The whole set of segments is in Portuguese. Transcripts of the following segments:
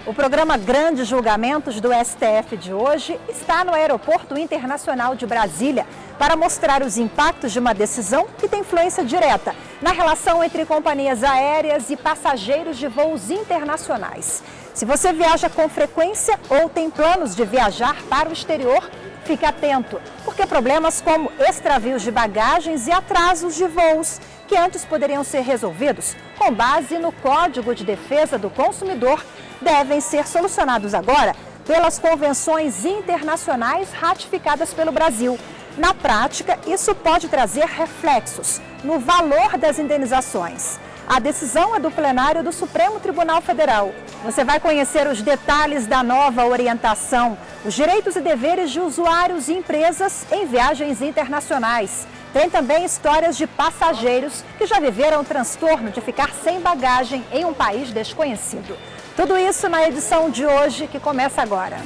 O programa Grandes Julgamentos do STF de hoje está no Aeroporto Internacional de Brasília para mostrar os impactos de uma decisão que tem influência direta na relação entre companhias aéreas e passageiros de voos internacionais. Se você viaja com frequência ou tem planos de viajar para o exterior, fique atento, porque problemas como extravios de bagagens e atrasos de voos, que antes poderiam ser resolvidos com base no Código de Defesa do Consumidor, devem ser solucionados agora pelas convenções internacionais ratificadas pelo Brasil. Na prática, isso pode trazer reflexos no valor das indenizações. A decisão é do plenário do Supremo Tribunal Federal. Você vai conhecer os detalhes da nova orientação, os direitos e deveres de usuários e empresas em viagens internacionais. Tem também histórias de passageiros que já viveram o transtorno de ficar sem bagagem em um país desconhecido. Tudo isso na edição de hoje, que começa agora.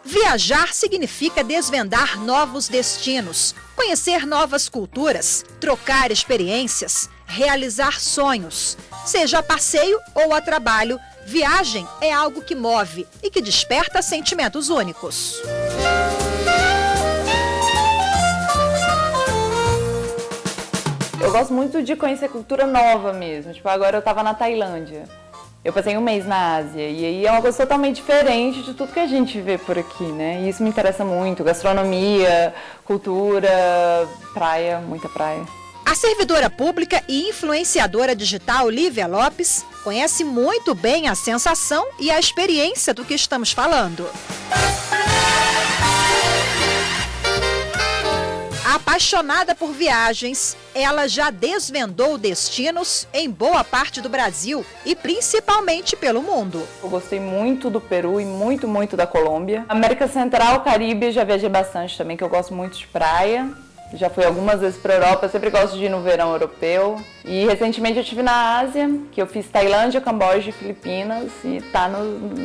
Viajar significa desvendar novos destinos, conhecer novas culturas, trocar experiências, realizar sonhos. Seja a passeio ou a trabalho, viagem é algo que move e que desperta sentimentos únicos. Eu gosto muito de conhecer cultura nova mesmo. Tipo, agora eu tava na Tailândia. Eu passei um mês na Ásia e aí é uma coisa totalmente diferente de tudo que a gente vê por aqui, né? E isso me interessa muito, gastronomia, cultura, praia, muita praia. A servidora pública e influenciadora digital Lívia Lopes conhece muito bem a sensação e a experiência do que estamos falando. Apaixonada por viagens, ela já desvendou destinos em boa parte do Brasil e principalmente pelo mundo. Eu gostei muito do Peru e muito da Colômbia. América Central, Caribe, já viajei bastante também, que eu gosto muito de praia. Já fui algumas vezes para a Europa, eu sempre gosto de ir no verão europeu. E recentemente eu estive na Ásia, que eu fiz Tailândia, Camboja e Filipinas, e tá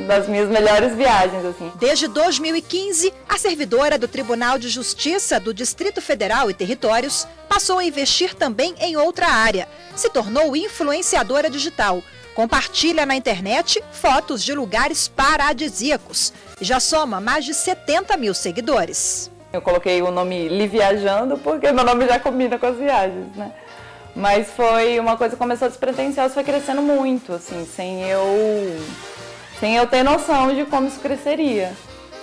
das minhas melhores viagens, assim. Desde 2015, a servidora do Tribunal de Justiça do Distrito Federal e Territórios passou a investir também em outra área. Se tornou influenciadora digital. Compartilha na internet fotos de lugares paradisíacos. Já soma mais de 70 mil seguidores. Eu coloquei o nome Li Viajando porque meu nome já combina com as viagens, né? Mas foi uma coisa que começou despretensiosa, foi crescendo muito, assim, sem eu ter noção de como isso cresceria.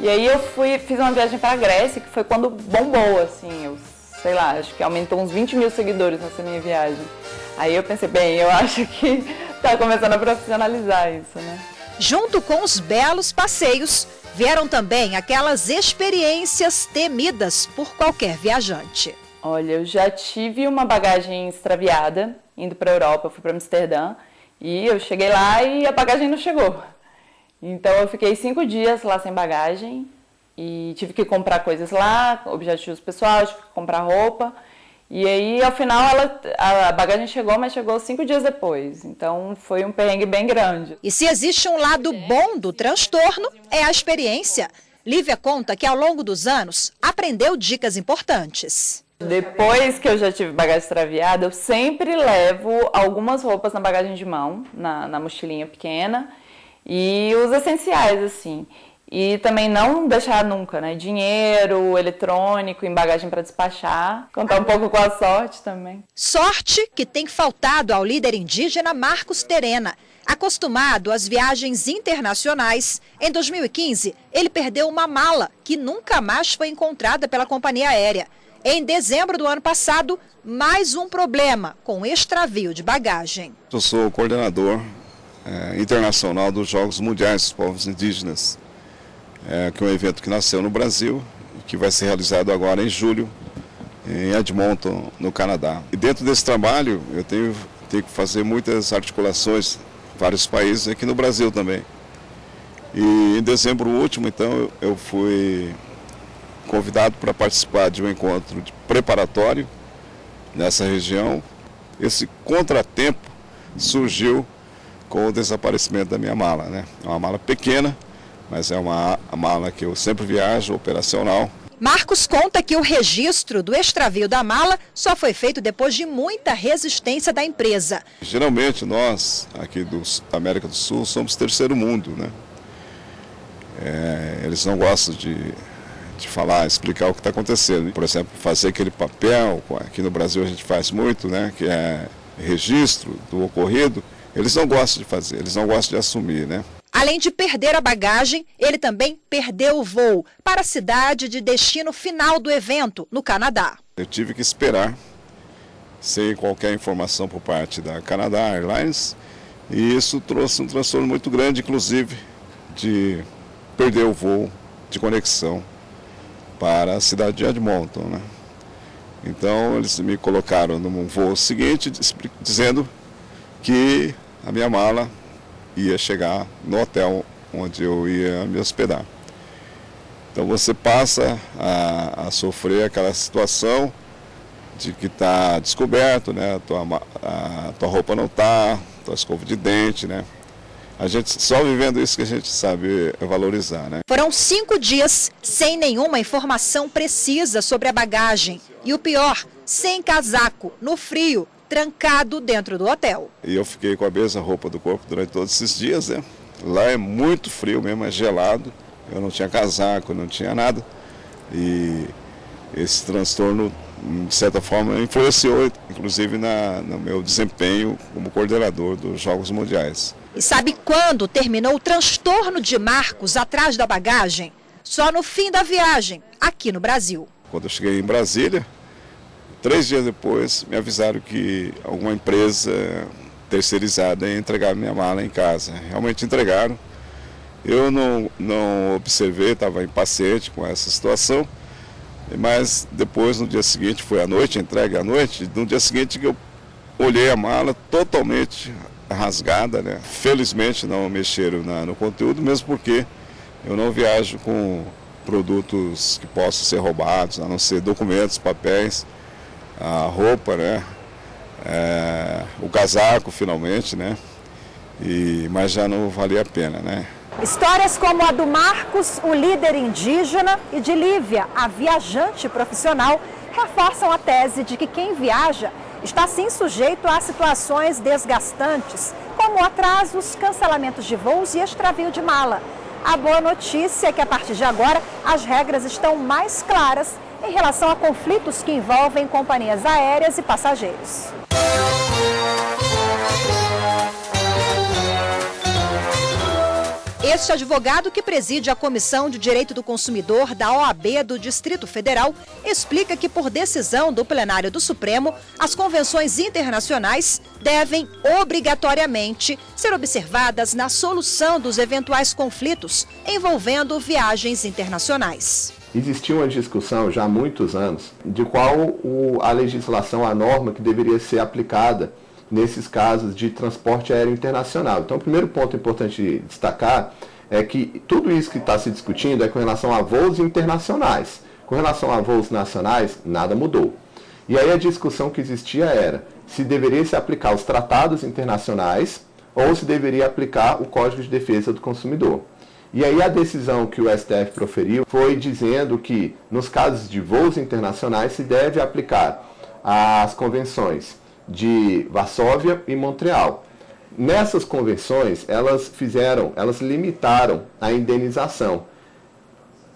E aí eu fiz uma viagem para a Grécia, que foi quando bombou, assim, eu sei lá, acho que aumentou uns 20 mil seguidores nessa minha viagem. Aí eu pensei, bem, eu acho que tá começando a profissionalizar isso, né? Junto com os belos passeios, vieram também aquelas experiências temidas por qualquer viajante. Olha, eu já tive uma bagagem extraviada indo para a Europa, eu fui para Amsterdã e eu cheguei lá e a bagagem não chegou. Então eu fiquei 5 dias lá sem bagagem e tive que comprar coisas lá, objetivos pessoais, tive que comprar roupa. E aí, ao final, a bagagem chegou, mas chegou 5 dias depois. Então, foi um perrengue bem grande. E se existe um lado bom do transtorno, é a experiência. Lívia conta que, ao longo dos anos, aprendeu dicas importantes. Depois que eu já tive bagagem extraviada, eu sempre levo algumas roupas na bagagem de mão, na mochilinha pequena, e os essenciais, assim. E também não deixar nunca, né? Dinheiro, eletrônico, em bagagem para despachar. Contar um pouco com a sorte também. Sorte que tem faltado ao líder indígena Marcos Terena. Acostumado às viagens internacionais, em 2015 ele perdeu uma mala que nunca mais foi encontrada pela companhia aérea. Em dezembro do ano passado, mais um problema com extravio de bagagem. Eu sou o coordenador internacional dos Jogos Mundiais dos Povos Indígenas. Que é um evento que nasceu no Brasil e que vai ser realizado agora em julho, em Edmonton, no Canadá. E dentro desse trabalho eu tenho que fazer muitas articulações em vários países, aqui no Brasil também. E em dezembro último, então, eu fui convidado para participar de um encontro preparatório nessa região. Esse contratempo surgiu com o desaparecimento da minha mala, né? É uma mala pequena, mas é uma mala que eu sempre viajo, operacional. Marcos conta que o registro do extravio da mala só foi feito depois de muita resistência da empresa. Geralmente nós, aqui da América do Sul, somos terceiro mundo, né? Eles não gostam de falar, explicar o que está acontecendo. Por exemplo, fazer aquele papel, aqui no Brasil a gente faz muito, né? Que é registro do ocorrido, eles não gostam de fazer, eles não gostam de assumir, né? Além de perder a bagagem, ele também perdeu o voo para a cidade de destino final do evento, no Canadá. Eu tive que esperar, sem qualquer informação por parte da Canada Airlines, e isso trouxe um transtorno muito grande, inclusive, de perder o voo de conexão para a cidade de Edmonton, né? Então, eles me colocaram num voo seguinte, dizendo que a minha mala ia chegar no hotel onde eu ia me hospedar. Então você passa a sofrer aquela situação de que está descoberto, né? A tua roupa não está, tua escova de dente, né? A gente só vivendo isso que a gente sabe valorizar, né? Foram 5 dias sem nenhuma informação precisa sobre a bagagem. E o pior, sem casaco, no frio, trancado dentro do hotel. E eu fiquei com a mesma roupa do corpo durante todos esses dias, né? Lá é muito frio mesmo, é gelado. Eu não tinha casaco, não tinha nada. E esse transtorno, de certa forma, influenciou, inclusive, no meu desempenho como coordenador dos Jogos Mundiais. E sabe quando terminou o transtorno de Marcos atrás da bagagem? Só no fim da viagem, aqui no Brasil. Quando eu cheguei em Brasília, 3 dias depois, me avisaram que alguma empresa terceirizada ia entregar minha mala em casa. Realmente entregaram. Eu não observei, estava impaciente com essa situação, mas depois, no dia seguinte, foi à noite, entregue à noite, no dia seguinte que eu olhei a mala totalmente rasgada, né? Felizmente não mexeram no conteúdo, mesmo porque eu não viajo com produtos que possam ser roubados, a não ser documentos, papéis, a roupa, né? O casaco, finalmente, né? Mas já não valia a pena, né? Histórias como a do Marcos, o líder indígena, e de Lívia, a viajante profissional, reforçam a tese de que quem viaja está sim sujeito a situações desgastantes, como atrasos, cancelamentos de voos e extravio de mala. A boa notícia é que a partir de agora as regras estão mais claras em relação a conflitos que envolvem companhias aéreas e passageiros. Este advogado, que preside a Comissão de Direito do Consumidor da OAB do Distrito Federal, explica que, por decisão do plenário do Supremo, as convenções internacionais devem obrigatoriamente ser observadas na solução dos eventuais conflitos envolvendo viagens internacionais. Existia uma discussão já há muitos anos de qual a legislação, a norma que deveria ser aplicada nesses casos de transporte aéreo internacional. Então, o primeiro ponto importante destacar é que tudo isso que está se discutindo é com relação a voos internacionais. Com relação a voos nacionais, nada mudou. E aí a discussão que existia era se deveria se aplicar os tratados internacionais ou se deveria aplicar o Código de Defesa do Consumidor. E aí a decisão que o STF proferiu foi dizendo que, nos casos de voos internacionais, se deve aplicar as convenções de Varsóvia e Montreal. Nessas convenções, elas limitaram a indenização,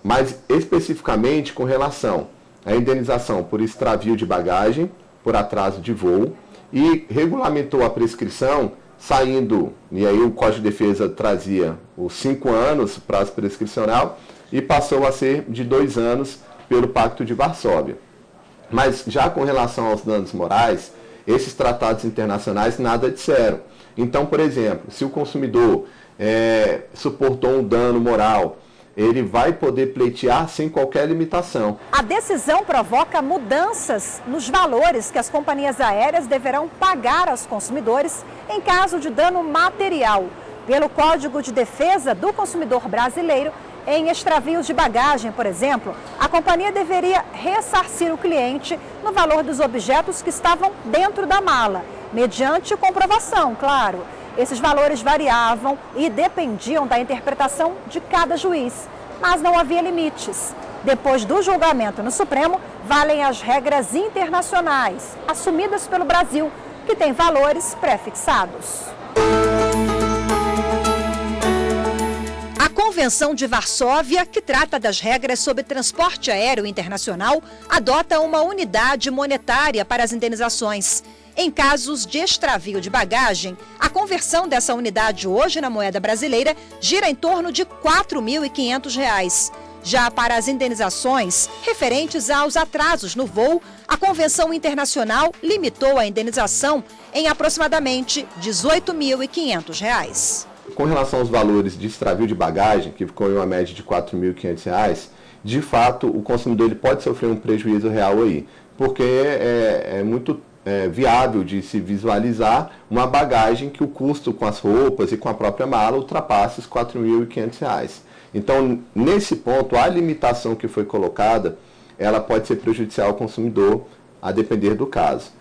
mas especificamente com relação à indenização por extravio de bagagem, por atraso de voo, e regulamentou a prescrição saindo, e aí o Código de Defesa trazia os 5 anos, prazo prescricional, e passou a ser de 2 anos pelo Pacto de Varsóvia. Mas já com relação aos danos morais, esses tratados internacionais nada disseram. Então, por exemplo, se o consumidor suportou um dano moral, ele vai poder pleitear sem qualquer limitação. A decisão provoca mudanças nos valores que as companhias aéreas deverão pagar aos consumidores em caso de dano material. Pelo Código de Defesa do Consumidor brasileiro, em extravios de bagagem, por exemplo, a companhia deveria ressarcir o cliente no valor dos objetos que estavam dentro da mala, mediante comprovação, claro. Esses valores variavam e dependiam da interpretação de cada juiz, mas não havia limites. Depois do julgamento no Supremo, valem as regras internacionais, assumidas pelo Brasil, que tem valores pré-fixados. A Convenção de Varsóvia, que trata das regras sobre transporte aéreo internacional, adota uma unidade monetária para as indenizações. Em casos de extravio de bagagem, a conversão dessa unidade hoje na moeda brasileira gira em torno de R$ 4.500. Já para as indenizações referentes aos atrasos no voo, a Convenção Internacional limitou a indenização em aproximadamente R$ 18.500. Com relação aos valores de extravio de bagagem, que ficou em uma média de R$ 4.500, de fato o consumidor ele pode sofrer um prejuízo real aí, porque é muito viável de se visualizar uma bagagem que o custo com as roupas e com a própria mala ultrapasse os R$ 4.500. Então, nesse ponto, a limitação que foi colocada, ela pode ser prejudicial ao consumidor, a depender do caso.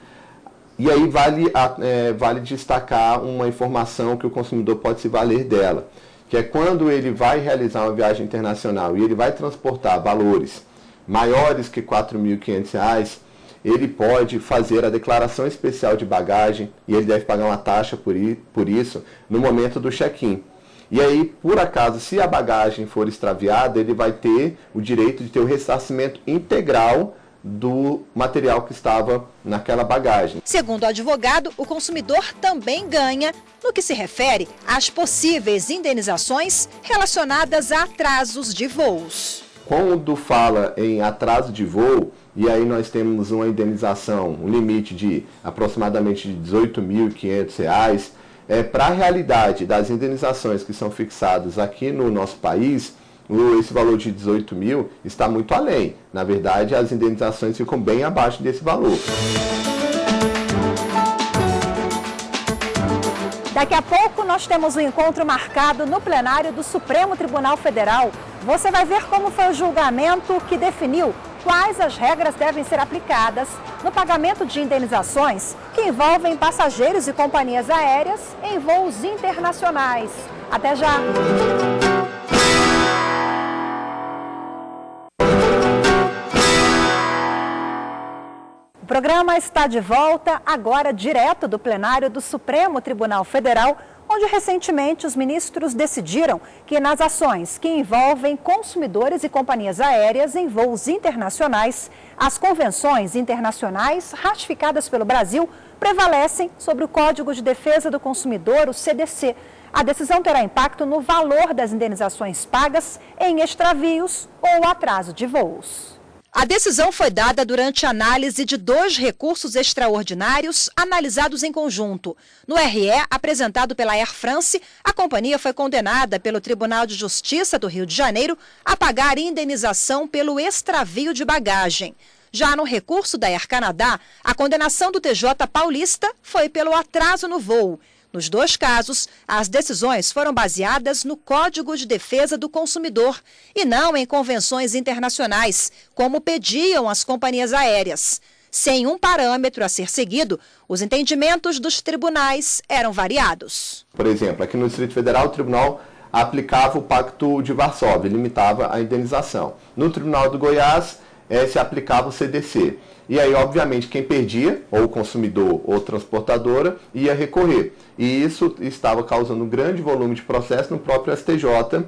E aí vale destacar uma informação que o consumidor pode se valer dela, que é quando ele vai realizar uma viagem internacional e ele vai transportar valores maiores que R$ 4.500, ele pode fazer a declaração especial de bagagem e ele deve pagar uma taxa por isso no momento do check-in. E aí, por acaso, se a bagagem for extraviada, ele vai ter o direito de ter o ressarcimento integral do material que estava naquela bagagem. Segundo o advogado, o consumidor também ganha no que se refere às possíveis indenizações relacionadas a atrasos de voos. Quando fala em atraso de voo, e aí nós temos uma indenização, um limite de aproximadamente R$ 18.500, para a realidade das indenizações que são fixadas aqui no nosso país, esse valor de 18 mil está muito além. Na verdade, as indenizações ficam bem abaixo desse valor. Daqui a pouco nós temos um encontro marcado no plenário do Supremo Tribunal Federal. Você vai ver como foi o julgamento que definiu quais as regras devem ser aplicadas no pagamento de indenizações que envolvem passageiros e companhias aéreas em voos internacionais. Até já! O programa está de volta, agora direto do plenário do Supremo Tribunal Federal, onde recentemente os ministros decidiram que nas ações que envolvem consumidores e companhias aéreas em voos internacionais, as convenções internacionais ratificadas pelo Brasil prevalecem sobre o Código de Defesa do Consumidor, o CDC. A decisão terá impacto no valor das indenizações pagas em extravios ou atraso de voos. A decisão foi dada durante análise de 2 recursos extraordinários analisados em conjunto. No RE, apresentado pela Air France, a companhia foi condenada pelo Tribunal de Justiça do Rio de Janeiro a pagar indenização pelo extravio de bagagem. Já no recurso da Air Canada, a condenação do TJ paulista foi pelo atraso no voo. Nos 2 casos, as decisões foram baseadas no Código de Defesa do Consumidor e não em convenções internacionais, como pediam as companhias aéreas. Sem um parâmetro a ser seguido, os entendimentos dos tribunais eram variados. Por exemplo, aqui no Distrito Federal, o tribunal aplicava o Pacto de Varsóvia, limitava a indenização. No Tribunal do Goiás, se aplicava o CDC. E aí, obviamente, quem perdia, ou o consumidor ou transportadora, ia recorrer. E isso estava causando um grande volume de processo no próprio STJ,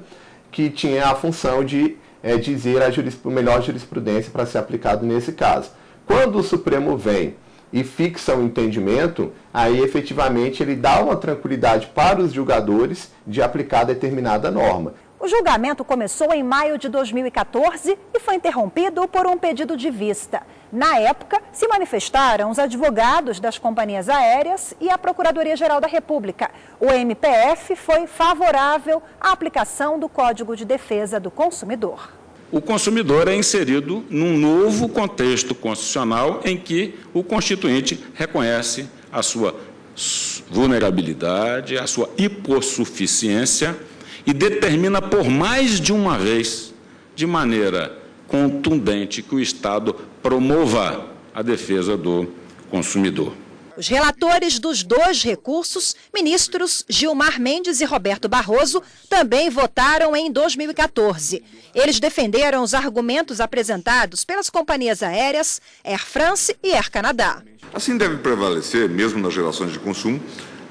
que tinha a função de dizer a melhor jurisprudência para ser aplicado nesse caso. Quando o Supremo vem e fixa um entendimento, aí efetivamente ele dá uma tranquilidade para os julgadores de aplicar determinada norma. O julgamento começou em maio de 2014 e foi interrompido por um pedido de vista. Na época, se manifestaram os advogados das companhias aéreas e a Procuradoria-Geral da República. O MPF foi favorável à aplicação do Código de Defesa do Consumidor. O consumidor é inserido num novo contexto constitucional em que o Constituinte reconhece a sua vulnerabilidade, a sua hipossuficiência e determina por mais de uma vez, de maneira contundente, que o Estado promova a defesa do consumidor. Os relatores dos 2 recursos, ministros Gilmar Mendes e Roberto Barroso, também votaram em 2014. Eles defenderam os argumentos apresentados pelas companhias aéreas Air France e Air Canada. Assim deve prevalecer, mesmo nas relações de consumo,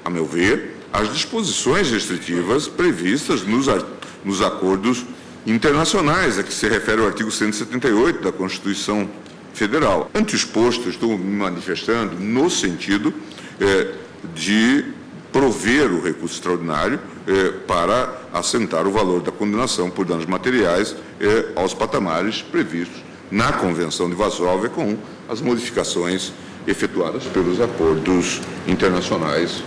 a meu ver, as disposições restritivas previstas nos acordos internacionais, a que se refere o artigo 178 da Constituição Federal. Ante o exposto, estou me manifestando no sentido de prover o recurso extraordinário para assentar o valor da condenação por danos materiais aos patamares previstos na Convenção de Varsóvia, com as modificações efetuadas pelos acordos internacionais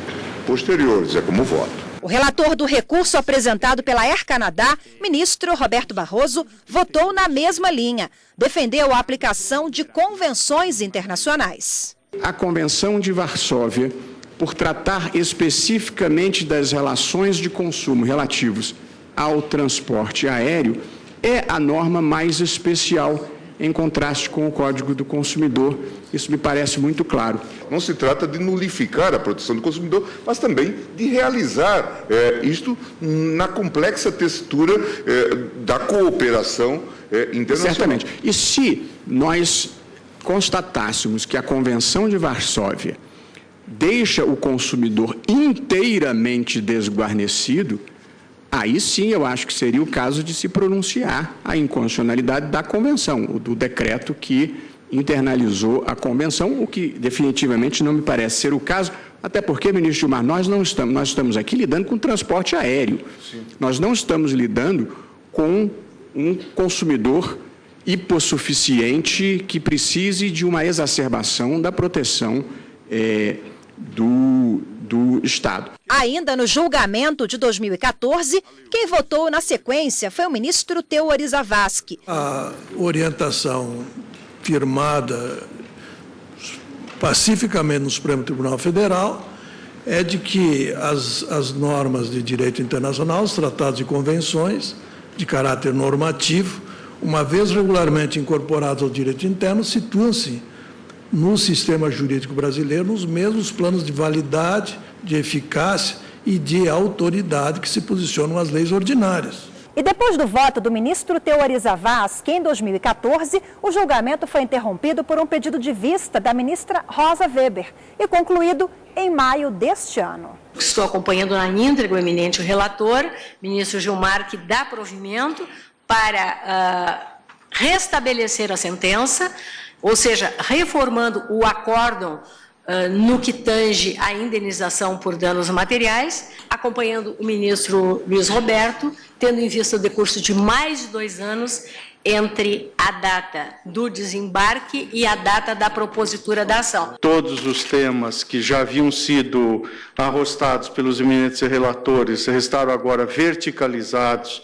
posteriores. É como voto. O relator do recurso apresentado pela Air Canada, ministro Roberto Barroso, votou na mesma linha. Defendeu a aplicação de convenções internacionais. A Convenção de Varsóvia, por tratar especificamente das relações de consumo relativos ao transporte aéreo, é a norma mais especial em contraste com o Código do Consumidor. Isso me parece muito claro. Não se trata de nulificar a proteção do consumidor, mas também de realizar isto na complexa textura da cooperação internacional. Certamente. E se nós constatássemos que a Convenção de Varsóvia deixa o consumidor inteiramente desguarnecido, aí sim eu acho que seria o caso de se pronunciar a inconstitucionalidade da Convenção, do decreto que internalizou a Convenção, o que definitivamente não me parece ser o caso, até porque, ministro Gilmar, nós estamos aqui lidando com transporte aéreo. Sim. Nós não estamos lidando com um consumidor hipossuficiente que precise de uma exacerbação da proteção do Estado. Ainda no julgamento de 2014, quem votou na sequência foi o ministro Teori Zavascki. A orientação firmada pacificamente no Supremo Tribunal Federal é de que as normas de direito internacional, os tratados e convenções de caráter normativo, uma vez regularmente incorporados ao direito interno, situam-se no sistema jurídico brasileiro nos mesmos planos de validade, de eficácia e de autoridade que se posicionam as leis ordinárias. E depois do voto do ministro Teori Zavascki, em 2014, o julgamento foi interrompido por um pedido de vista da ministra Rosa Weber e concluído em maio deste ano. Estou acompanhando na íntegra o eminente relator, ministro Gilmar, que dá provimento para restabelecer a sentença, ou seja, reformando o acórdão no que tange a indenização por danos materiais, acompanhando o ministro Luiz Roberto, tendo em vista o decurso de mais de 2 anos entre a data do desembarque e a data da propositura da ação. Todos os temas que já haviam sido arrostados pelos eminentes relatores restaram agora verticalizados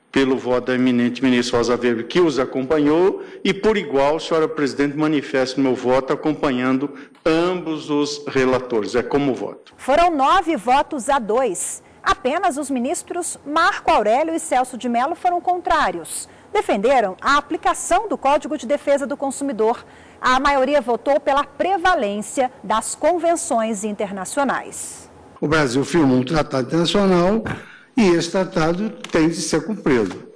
pelo voto da eminente ministra Rosa Weber, que os acompanhou, e, por igual, senhora presidente, manifesto meu voto acompanhando ambos os relatores. É como voto. Foram 9 votos a 2. Apenas os ministros Marco Aurélio e Celso de Mello foram contrários. Defenderam a aplicação do Código de Defesa do Consumidor. A maioria votou pela prevalência das convenções internacionais. O Brasil firmou um tratado internacional e esse tratado tem de ser cumprido.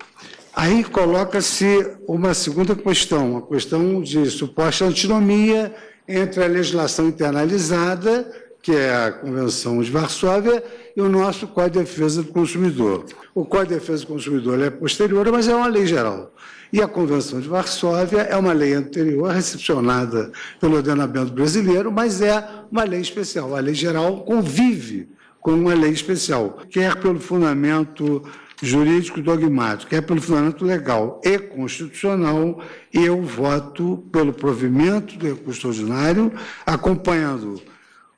Aí coloca-se uma segunda questão, a questão de suposta antinomia entre a legislação internalizada, que é a Convenção de Varsóvia, e o nosso Código de Defesa do Consumidor. O Código de Defesa do Consumidor é posterior, mas é uma lei geral. E a Convenção de Varsóvia é uma lei anterior, recepcionada pelo ordenamento brasileiro, mas é uma lei especial. A lei geral convive com uma lei especial, quer pelo fundamento jurídico dogmático, quer pelo fundamento legal e constitucional. Eu voto pelo provimento do recurso ordinário, acompanhando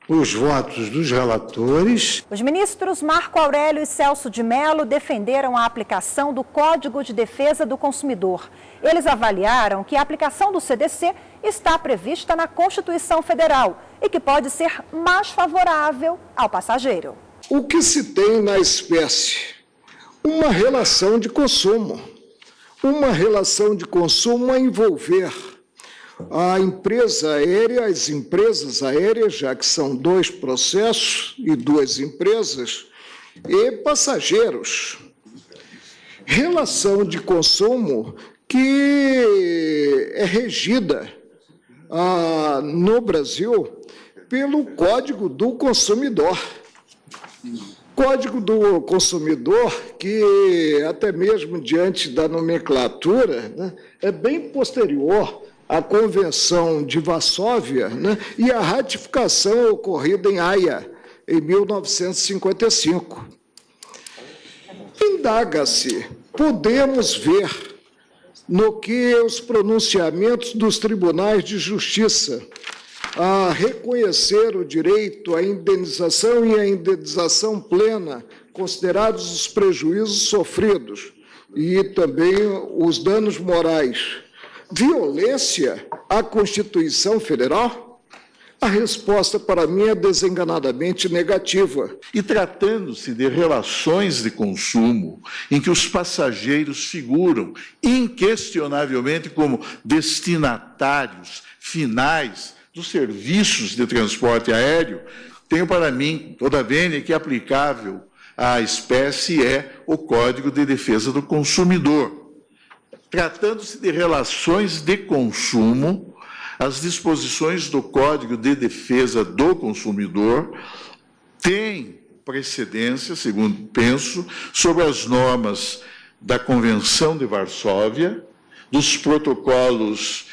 os votos dos relatores. Os ministros Marco Aurélio e Celso de Mello defenderam a aplicação do Código de Defesa do Consumidor. Eles avaliaram que a aplicação do CDC está prevista na Constituição Federal e que pode ser mais favorável ao passageiro. O que se tem na espécie? Uma relação de consumo. Uma relação de consumo a envolver a empresa aérea, as empresas aéreas, já que são 2 processos e 2 empresas, e passageiros. Relação de consumo que é regida no Brasil pelo Código do Consumidor. Código do Consumidor, que até mesmo diante da nomenclatura, né, é bem posterior à Convenção de Varsóvia, né, e à ratificação ocorrida em Haia, em 1955. Indaga-se, podemos ver no que os pronunciamentos dos tribunais de justiça a reconhecer o direito à indenização e à indenização plena, considerados os prejuízos sofridos e também os danos morais, violência à Constituição Federal? A resposta para mim é desenganadamente negativa. E tratando-se de relações de consumo em que os passageiros figuram inquestionavelmente como destinatários finais dos serviços de transporte aéreo, tenho para mim toda a vênia que é aplicável à espécie é o Código de Defesa do Consumidor. Tratando-se de relações de consumo, as disposições do Código de Defesa do Consumidor têm precedência, segundo penso, sobre as normas da Convenção de Varsóvia, dos protocolos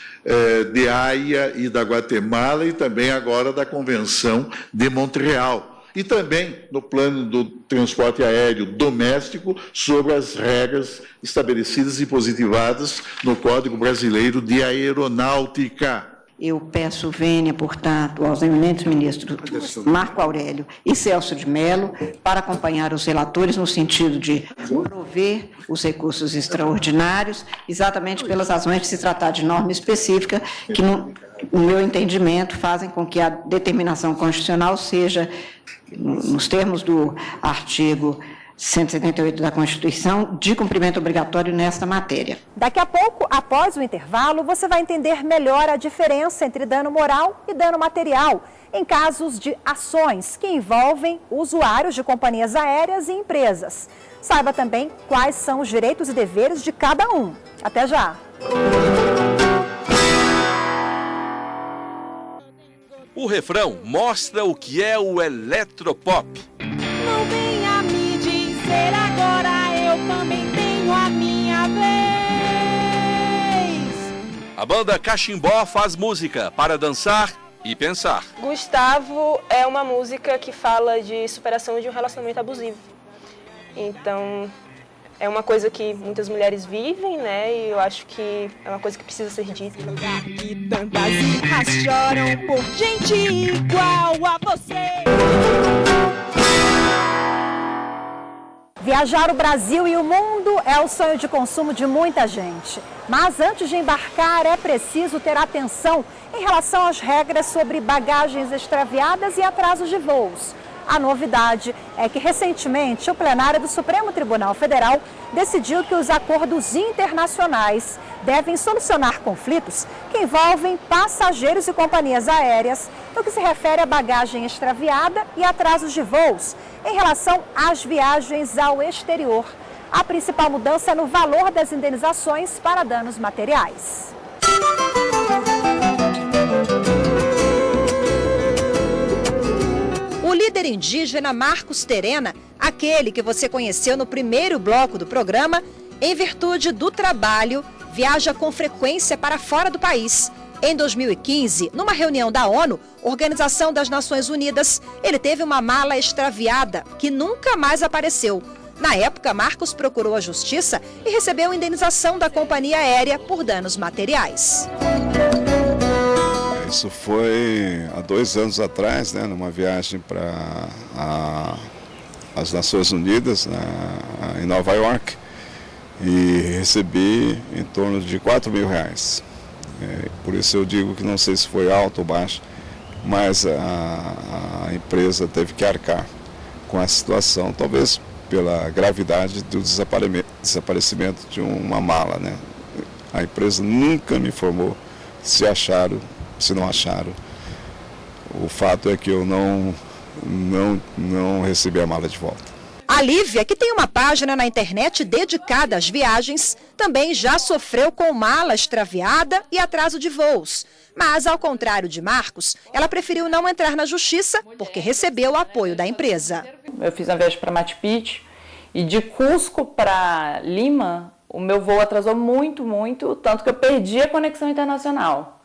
de Haia e da Guatemala e também agora da Convenção de Montreal. E também no plano do transporte aéreo doméstico sobre as regras estabelecidas e positivadas no Código Brasileiro de Aeronáutica. Eu peço vênia, portanto, aos eminentes ministros Marco Aurélio e Celso de Mello para acompanhar os relatores no sentido de prover os recursos extraordinários, exatamente pelas razões de se tratar de norma específica que, no meu entendimento, fazem com que a determinação constitucional seja, nos termos do artigo 178 da Constituição, de cumprimento obrigatório nesta matéria. Daqui a pouco, após o intervalo, você vai entender melhor a diferença entre dano moral e dano material em casos de ações que envolvem usuários de companhias aéreas e empresas. Saiba também quais são os direitos e deveres de cada um. Até já! O refrão mostra o que é o eletropop. Não venha me dizer agora, eu também tenho a minha vez. A banda Cachimbó faz música para dançar e pensar. Gustavo é uma música que fala de superação de um relacionamento abusivo. Então, é uma coisa que muitas mulheres vivem, né? E eu acho que é uma coisa que precisa ser dita. Que tantas irras choram por gente igual a você. Viajar o Brasil e o mundo é o sonho de consumo de muita gente. Mas antes de embarcar, é preciso ter atenção em relação às regras sobre bagagens extraviadas e atrasos de voos. A novidade é que, recentemente, o plenário do Supremo Tribunal Federal decidiu que os acordos internacionais devem solucionar conflitos que envolvem passageiros e companhias aéreas no que se refere à bagagem extraviada e atrasos de voos em relação às viagens ao exterior. A principal mudança é no valor das indenizações para danos materiais. O líder indígena Marcos Terena, aquele que você conheceu no primeiro bloco do programa, em virtude do trabalho, viaja com frequência para fora do país. Em 2015, numa reunião da ONU, Organização das Nações Unidas, ele teve uma mala extraviada que nunca mais apareceu. Na época, Marcos procurou a justiça e recebeu indenização da companhia aérea por danos materiais. Isso foi há 2 anos atrás, né, numa viagem para as Nações Unidas, em Nova York, e recebi em torno de R$4.000. Por isso eu digo que não sei se foi alto ou baixo, mas a empresa teve que arcar com essa situação, talvez pela gravidade do desaparecimento de uma mala, né? A empresa nunca me informou se acharam, se não acharam. O fato é que eu não recebi a mala de volta. A Lívia, que tem uma página na internet dedicada às viagens, também já sofreu com mala extraviada e atraso de voos. Mas, ao contrário de Marcos, ela preferiu não entrar na justiça porque recebeu o apoio da empresa. Eu fiz uma viagem para Machu Picchu e de Cusco para Lima, o meu voo atrasou muito, tanto que eu perdi a conexão internacional.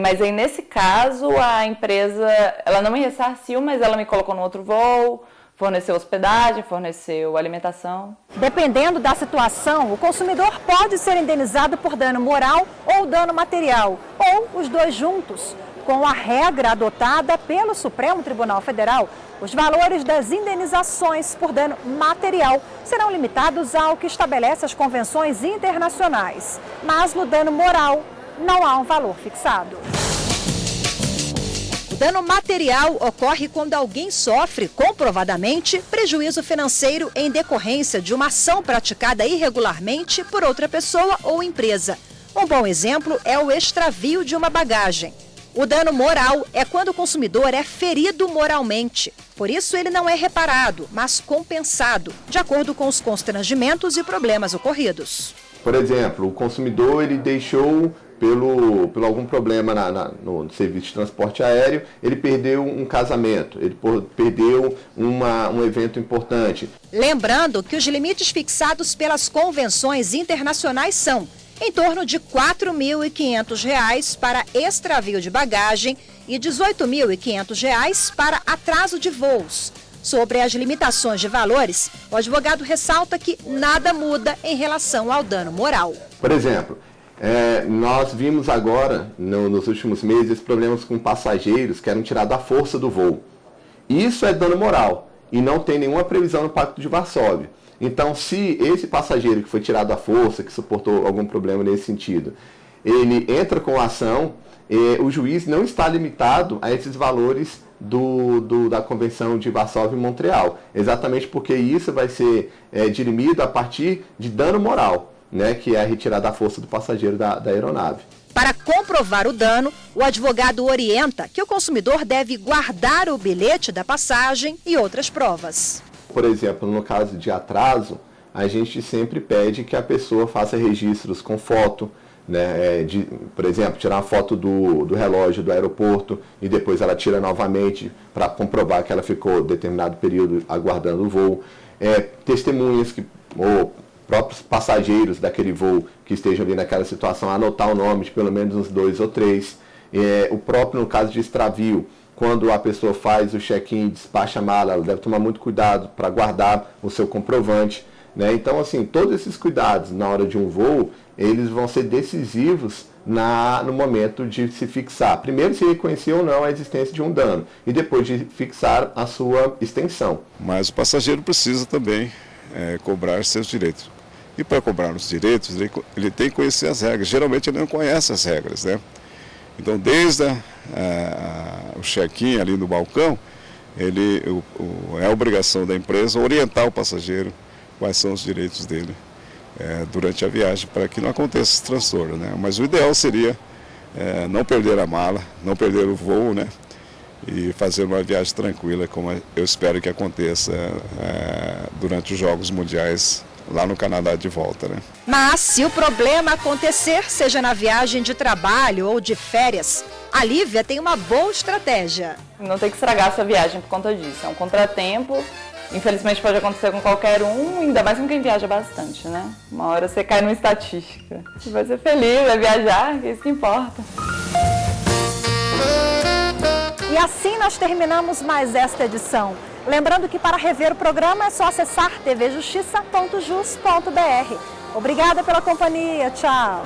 Mas aí, nesse caso, a empresa, ela não me ressarciu, mas ela me colocou no outro voo, forneceu hospedagem, forneceu alimentação. Dependendo da situação, o consumidor pode ser indenizado por dano moral ou dano material, ou os dois juntos. Com a regra adotada pelo Supremo Tribunal Federal, os valores das indenizações por dano material serão limitados ao que estabelece as convenções internacionais. Mas no dano moral, não há um valor fixado. O dano material ocorre quando alguém sofre, comprovadamente, prejuízo financeiro em decorrência de uma ação praticada irregularmente por outra pessoa ou empresa. Um bom exemplo é o extravio de uma bagagem. O dano moral é quando o consumidor é ferido moralmente. Por isso, ele não é reparado, mas compensado, de acordo com os constrangimentos e problemas ocorridos. Por exemplo, o consumidor ele deixou, pelo algum problema no serviço de transporte aéreo, ele perdeu um casamento, ele perdeu um evento importante. Lembrando que os limites fixados pelas convenções internacionais são em torno de R$ 4.500 para extravio de bagagem e R$ 18.500 para atraso de voos. Sobre as limitações de valores, o advogado ressalta que nada muda em relação ao dano moral. Por exemplo, nós vimos agora, nos últimos meses, problemas com passageiros que eram tirados à força do voo. Isso é dano moral e não tem nenhuma previsão no Pacto de Varsóvia. Então, se esse passageiro que foi tirado à força, que suportou algum problema nesse sentido, ele entra com a ação, o juiz não está limitado a esses valores da Convenção de Varsóvia e Montreal, exatamente porque isso vai ser dirimido a partir de dano moral, né, que é a retirada à força do passageiro da aeronave. Para comprovar o dano, o advogado orienta que o consumidor deve guardar o bilhete da passagem e outras provas. Por exemplo, no caso de atraso, a gente sempre pede que a pessoa faça registros com foto, né? Por exemplo, tirar uma foto do relógio do aeroporto e depois ela tira novamente para comprovar que ela ficou determinado período aguardando o voo. Testemunhas ou próprios passageiros daquele voo que estejam ali naquela situação, anotar o nome de pelo menos uns 2 ou 3. O próprio no caso de extravio, quando a pessoa faz o check-in e despacha a mala, ela deve tomar muito cuidado para guardar o seu comprovante, né? Então, assim, todos esses cuidados na hora de um voo, eles vão ser decisivos no momento de se fixar. Primeiro, se reconhecer ou não a existência de um dano e depois de fixar a sua extensão. Mas o passageiro precisa também cobrar seus direitos. E para cobrar os direitos, ele tem que conhecer as regras. Geralmente ele não conhece as regras, né? Então, desde o check-in ali no balcão, é a obrigação da empresa orientar o passageiro quais são os direitos dele durante a viagem, para que não aconteça esse transtorno, né? Mas o ideal seria não perder a mala, não perder o voo, né? E fazer uma viagem tranquila, como eu espero que aconteça durante os Jogos Mundiais lá no Canadá de volta, né? Mas se o problema acontecer, seja na viagem de trabalho ou de férias, a Lívia tem uma boa estratégia. Não tem que estragar a sua viagem por conta disso. É um contratempo, infelizmente pode acontecer com qualquer um, ainda mais com quem viaja bastante, né? Uma hora você cai numa estatística. Você vai ser feliz, vai viajar, que é isso que importa. E assim nós terminamos mais esta edição. Lembrando que para rever o programa é só acessar tvjustiça.jus.br. Obrigada pela companhia. Tchau.